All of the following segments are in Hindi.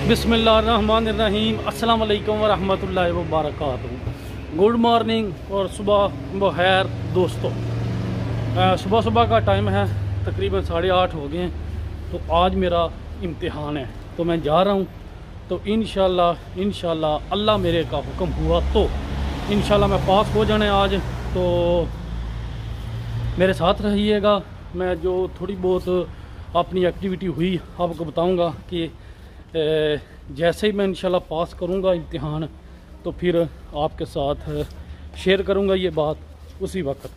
बिस्मिल्लाहिर्रहमानिर्रहीम अस्सलाम वालेकुम वरहमतुल्लाहि वबरकातुहू। गुड मॉर्निंग और सुबह बखैर दोस्तों। सुबह सुबह का टाइम है, तकरीबन 8:30 हो गए हैं। तो आज मेरा इम्तिहान है, तो मैं जा रहा हूँ। तो इंशाल्लाह अल्लाह मेरे का हुक्म हुआ तो इंशाल्लाह मैं पास हो जाना है आज। तो मेरे साथ रहिएगा। मैं जो थोड़ी बहुत अपनी एक्टिविटी हुई आपको बताऊँगा कि जैसे ही मैं इंशाल्लाह पास करूँगा इम्तिहान, तो फिर आपके साथ शेयर करूँगा ये बात उसी वक्त।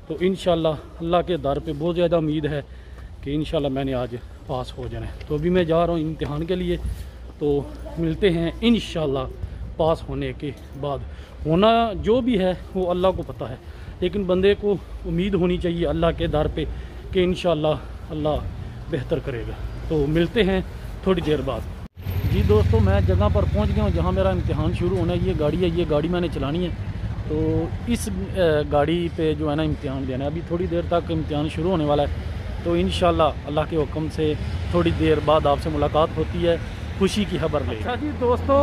तो इंशाल्लाह अल्लाह के दर पे बहुत ज़्यादा उम्मीद है कि इंशाल्लाह मैंने आज पास हो जाना है। तो अभी मैं जा रहा हूँ इम्तिहान के लिए। तो मिलते हैं इंशाल्लाह पास होने के बाद। होना जो भी है वो अल्लाह को पता है, लेकिन बंदे को उम्मीद होनी चाहिए अल्लाह के दर पे कि इंशाल्लाह अल्लाह बेहतर करेगा। तो मिलते हैं थोड़ी देर बाद। जी दोस्तों, मैं जगह पर पहुंच गया हूं जहां मेरा इम्तिहान शुरू होना है। ये गाड़ी है, ये गाड़ी मैंने चलानी है। तो इस गाड़ी पे जो है ना इम्तिहान देना है। अभी थोड़ी देर तक इम्तिहान शुरू होने वाला है। तो इंशाल्लाह अल्लाह के हुक्म से थोड़ी देर बाद आपसे मुलाकात होती है, खुशी की खबर ले। अच्छा जी दोस्तों,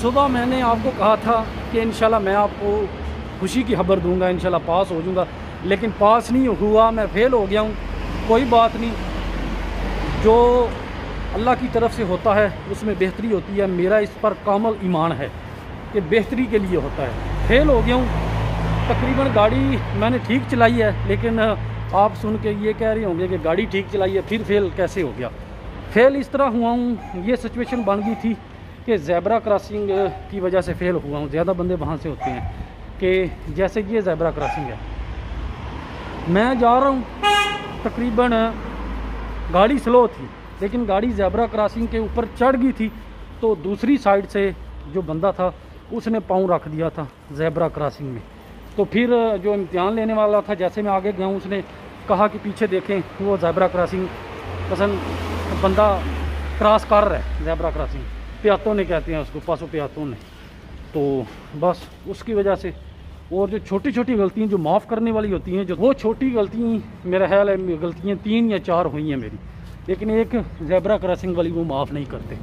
सुबह मैंने आपको कहा था कि इंशाल्लाह मैं आपको खुशी की खबर दूंगा, इंशाल्लाह पास हो जाऊंगा। लेकिन पास नहीं हुआ, मैं फेल हो गया हूँ। कोई बात नहीं, जो अल्लाह की तरफ से होता है उसमें बेहतरी होती है। मेरा इस पर कामल ईमान है कि बेहतरी के लिए होता है। फेल हो गया हूँ। तकरीबन गाड़ी मैंने ठीक चलाई है, लेकिन आप सुन के ये कह रहे होंगे कि गाड़ी ठीक चलाई है फिर फेल कैसे हो गया। फेल इस तरह हुआ हूँ, ये सिचुएशन बन गई थी कि ज़ेब्रा क्रॉसिंग की वजह से फ़ेल हुआ हूँ। ज़्यादा बंदे वहाँ से होते हैं कि जैसे ये ज़ेब्रा क्रॉसिंग है, मैं जा रहा हूँ, तकरीबन गाड़ी स्लो थी, लेकिन गाड़ी ज़ेब्रा क्रॉसिंग के ऊपर चढ़ गई थी। तो दूसरी साइड से जो बंदा था उसने पाँव रख दिया था ज़ेब्रा क्रॉसिंग में। तो फिर जो इम्तिहान लेने वाला था, जैसे मैं आगे गया हूँ, उसने कहा कि पीछे देखें, वो ज़ेब्रा क्रॉसिंग पसंद बंदा क्रॉस कर रहा है। ज़ेब्रा क्रॉसिंग प्यातों ने कहते हैं उसको, पासों प्यातों ने। तो बस उसकी वजह से, और जो छोटी छोटी गलतियाँ जो माफ़ करने वाली होती हैं, जो वो छोटी गलतियाँ, मेरा ख्याल है गलतियाँ 3 या 4 हुई हैं मेरी, लेकिन एक ज़ेब्रा क्रॉसिंग वाली वो माफ़ नहीं करते।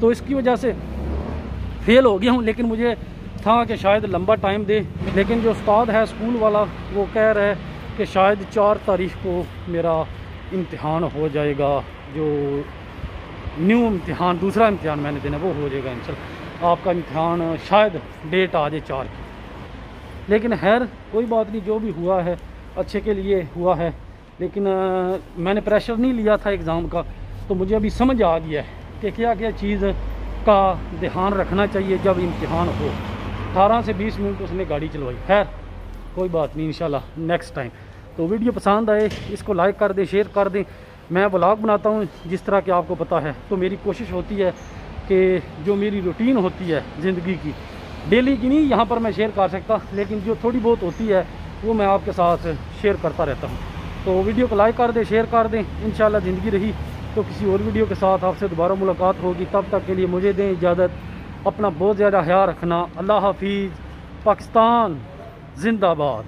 तो इसकी वजह से फेल हो गया हूँ। लेकिन मुझे था कि शायद लंबा टाइम दे, लेकिन जो उस्ताद है स्कूल वाला वो कह रहा है कि शायद 4 तारीख को मेरा इम्तिहान हो जाएगा। जो न्यू इम्तिहान, दूसरा इम्तिहान मैंने देना वो हो जाएगा इंशाल्लाह। आपका इम्तिहान शायद डेट आ जाए 4 की। लेकिन खैर कोई बात नहीं, जो भी हुआ है अच्छे के लिए हुआ है। लेकिन मैंने प्रेशर नहीं लिया था एग्ज़ाम का। तो मुझे अभी समझ आ गया है कि क्या क्या चीज़ का ध्यान रखना चाहिए जब इम्तिहान हो। 18 से 20 मिनट उसने गाड़ी चलवाई। खैर कोई बात नहीं, इंशाल्लाह नेक्स्ट टाइम। तो वीडियो पसंद आए इसको लाइक कर दें, शेयर कर दें। मैं व्लॉग बनाता हूँ जिस तरह कि आपको पता है, तो मेरी कोशिश होती है कि जो मेरी रूटीन होती है ज़िंदगी की, डेली की नहीं यहाँ पर मैं शेयर कर सकता, लेकिन जो थोड़ी बहुत होती है वो मैं आपके साथ शेयर करता रहता हूँ। तो वीडियो को लाइक कर दें, शेयर कर दें। इंशाल्लाह ज़िंदगी रही तो किसी और वीडियो के साथ आपसे दोबारा मुलाकात होगी। तब तक के लिए मुझे दें इजाज़त। अपना बहुत ज़्यादा ख्याल रखना। अल्लाह हाफिज़। पाकिस्तान जिंदाबाद।